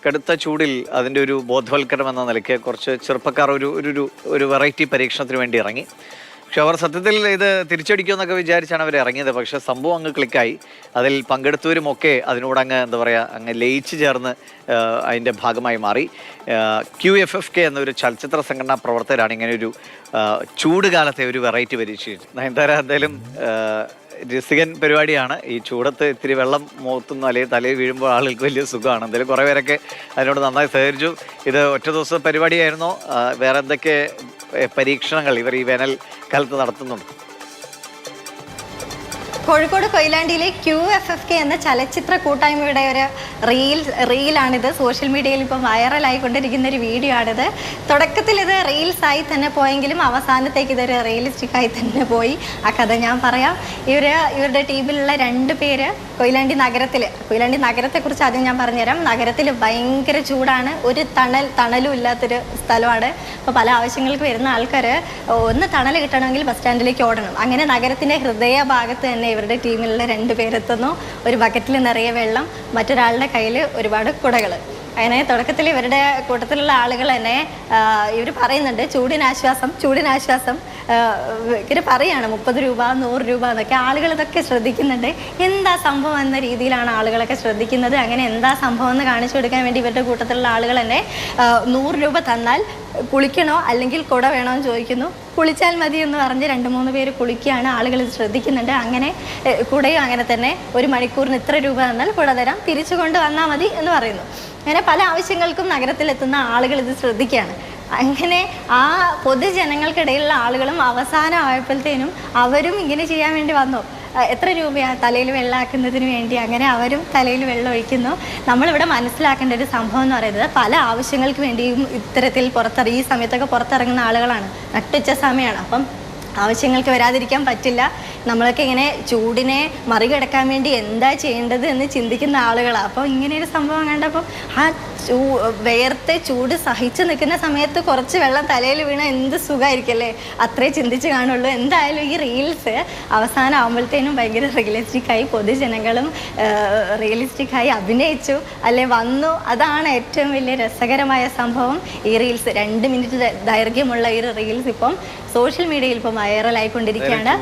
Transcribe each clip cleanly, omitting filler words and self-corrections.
കടുത്ത ചൂടിൽ അതിൻ്റെ ഒരു ബോധവൽക്കരണം എന്ന നിലയ്ക്ക് കുറച്ച് ചെറുപ്പക്കാർ ഒരു വെറൈറ്റി പരീക്ഷണത്തിന് വേണ്ടി ഇറങ്ങി. പക്ഷെ അവർ സത്യത്തിൽ ഇത് തിരിച്ചടിക്കുമെന്നൊക്കെ വിചാരിച്ചാണ് അവർ ഇറങ്ങിയത്. പക്ഷെ സംഭവം അങ്ങ് ക്ലിക്കായി. അതിൽ പങ്കെടുത്തവരുമൊക്കെ അതിനോടങ്ങ് എന്താ പറയുക, അങ്ങ് ലയിച്ചു ചേർന്ന് അതിൻ്റെ ഭാഗമായി മാറി. QFFK എന്നൊരു ചലച്ചിത്ര സംഘടനാ പ്രവർത്തകരാണ് ഇങ്ങനെ ഒരു ചൂട് കാലത്തെ ഒരു വെറൈറ്റി പരീക്ഷിച്ചത്. നയൻതാര എന്തായാലും രസികൻ പരിപാടിയാണ്. ഈ ചൂടത്ത് ഇത്തിരി വെള്ളം മുഖത്തുനിന്ന് അല്ലെങ്കിൽ തലയിൽ വീഴുമ്പോൾ ആളുകൾക്ക് വലിയ സുഖമാണ്. എന്തായാലും കുറേ പേരൊക്കെ അതിനോട് നന്നായി സഹകരിച്ചു. ഇത് ഒറ്റ ദിവസം പരിപാടിയായിരുന്നോ? വേറെ എന്തൊക്കെ പരീക്ഷണങ്ങൾ ഇവർ ഈ വേനൽ കാലത്ത് നടത്തുന്നുണ്ട്? കോഴിക്കോട് കൊയിലാണ്ടിയിലെ QFFK എന്ന ചലച്ചിത്ര കൂട്ടായ്മയുടെ ഒരു റീലാണിത്. സോഷ്യൽ മീഡിയയിൽ ഇപ്പോൾ വൈറലായിക്കൊണ്ടിരിക്കുന്ന ഒരു വീഡിയോ ആണിത്. തുടക്കത്തിൽ ഇത് റീൽസായി തന്നെ പോയെങ്കിലും അവസാനത്തേക്ക് ഇതൊരു റിയലിസ്റ്റിക്കായി തന്നെ പോയി. ആ കഥ ഞാൻ പറയാം. ഇവരുടെ ടീമിലുള്ള 2 പേര് കൊയിലാണ്ടി നഗരത്തെക്കുറിച്ച് ആദ്യം ഞാൻ പറഞ്ഞുതരാം. നഗരത്തിൽ ഭയങ്കര ചൂടാണ്. ഒരു തണലും ഇല്ലാത്തൊരു സ്ഥലമാണ്. അപ്പോൾ പല ആവശ്യങ്ങൾക്ക് വരുന്ന ആൾക്കാർ ഒന്ന് തണൽ കിട്ടണമെങ്കിൽ ബസ് സ്റ്റാൻഡിലേക്ക് ഓടണം. അങ്ങനെ നഗരത്തിൻ്റെ ഹൃദയഭാഗത്ത് തന്നെ ഇവരുടെ ടീമിലുള്ള 2 പേരെത്തുന്നു. ഒരു ബക്കറ്റിൽ നിറയെ വെള്ളം, മറ്റൊരാളുടെ കയ്യിൽ ഒരുപാട് കുടകൾ. അങ്ങനെ തുടക്കത്തിൽ ഇവരുടെ കൂട്ടത്തിലുള്ള ആളുകൾ തന്നെ ഇവർ പറയുന്നുണ്ട് ചൂടിനാശ്വാസം ഇവർ പറയാണ് 30 രൂപ 100 രൂപ എന്നൊക്കെ. ആളുകൾ ഇതൊക്കെ ശ്രദ്ധിക്കുന്നുണ്ട്. എന്താ സംഭവം എന്ന രീതിയിലാണ് ആളുകളൊക്കെ ശ്രദ്ധിക്കുന്നത്. അങ്ങനെ എന്താ സംഭവം എന്ന് കാണിച്ചു കൊടുക്കാൻ വേണ്ടി ഇവരുടെ കൂട്ടത്തിലുള്ള ആളുകൾ തന്നെ 100 രൂപ തന്നാൽ കുളിക്കണോ അല്ലെങ്കിൽ കുട വേണോ എന്ന് ചോദിക്കുന്നു. കുളിച്ചാൽ മതി എന്ന് പറഞ്ഞ് 2-3 പേര് കുളിക്കുകയാണ്. ആളുകൾ ഇത് ശ്രദ്ധിക്കുന്നുണ്ട്. അങ്ങനെ കുടയും അങ്ങനെ തന്നെ 1 മണിക്കൂറിന് ഇത്ര രൂപ തന്നാൽ കുട തരാം, തിരിച്ചു കൊണ്ട് വന്നാൽ മതി എന്ന് പറയുന്നു. അങ്ങനെ പല ആവശ്യങ്ങൾക്കും നഗരത്തിലെത്തുന്ന ആളുകൾ ഇത് ശ്രദ്ധിക്കുകയാണ്. അങ്ങനെ ആ പൊതുജനങ്ങൾക്കിടയിലുള്ള ആളുകളും അവസാനമായപ്പോഴത്തേനും അവരും ഇങ്ങനെ ചെയ്യാൻ വേണ്ടി വന്നു. എത്ര രൂപയാണ് തലയിൽ വെള്ളമാക്കുന്നതിന് വേണ്ടി? അങ്ങനെ അവരും തലയിൽ വെള്ളം ഒഴിക്കുന്നു. നമ്മളിവിടെ മനസ്സിലാക്കേണ്ട ഒരു സംഭവം എന്ന് പറയുന്നത് പല ആവശ്യങ്ങൾക്ക് വേണ്ടിയും ഇത്തരത്തിൽ ഈ സമയത്തൊക്കെ പുറത്തിറങ്ങുന്ന ആളുകളാണ്. നട്ടുച്ച സമയമാണ്. അപ്പം ആവശ്യങ്ങൾക്ക് വരാതിരിക്കാൻ പറ്റില്ല. നമ്മളൊക്കെ ഇങ്ങനെ ചൂടിനെ മറികടക്കാൻ വേണ്ടി എന്താ ചെയ്യേണ്ടത് എന്ന് ചിന്തിക്കുന്ന ആളുകളാണ്. അപ്പോൾ ഇങ്ങനെയൊരു സംഭവം കണ്ടപ്പോൾ ആ വേർത്തെ ചൂട് സഹിച്ചു നിൽക്കുന്ന സമയത്ത് കുറച്ച് വെള്ളം തലയിൽ വീണാൽ എന്ത് സുഖമായിരിക്കല്ലേ, അത്രേ ചിന്തിച്ച് കാണുള്ളൂ. എന്തായാലും ഈ റീൽസ് അവസാനം ആകുമ്പോഴത്തേനും ഭയങ്കര റിയലിസ്റ്റിക്കായി, പൊതുജനങ്ങളും റിയലിസ്റ്റിക്കായി അഭിനയിച്ചു അല്ലെ വന്നു. അതാണ് ഏറ്റവും വലിയ രസകരമായ സംഭവം. ഈ റീൽസ് 2 മിനിറ്റ് ദൈർഘ്യമുള്ള ഈ റീൽസ് ഇപ്പം സോഷ്യൽ മീഡിയയിൽ ഇപ്പം വൈറലായിക്കൊണ്ടിരിക്കുകയാണ്.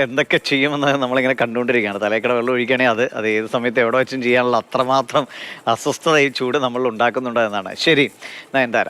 എന്തൊക്കെ ചെയ്യുമെന്ന് നമ്മളിങ്ങനെ കണ്ടുകൊണ്ടിരിക്കുകയാണ്. തലക്കട വെള്ളം ഒഴിക്കുകയാണെങ്കിൽ അത് ഏത് സമയത്ത് എവിടെ വെച്ചും ചെയ്യാനുള്ള അത്രമാത്രം അസ്വസ്ഥത ഈ ചൂട് നമ്മൾ ഉണ്ടാക്കുന്നുണ്ട് എന്നാണ്. ശരി നയൻതാര.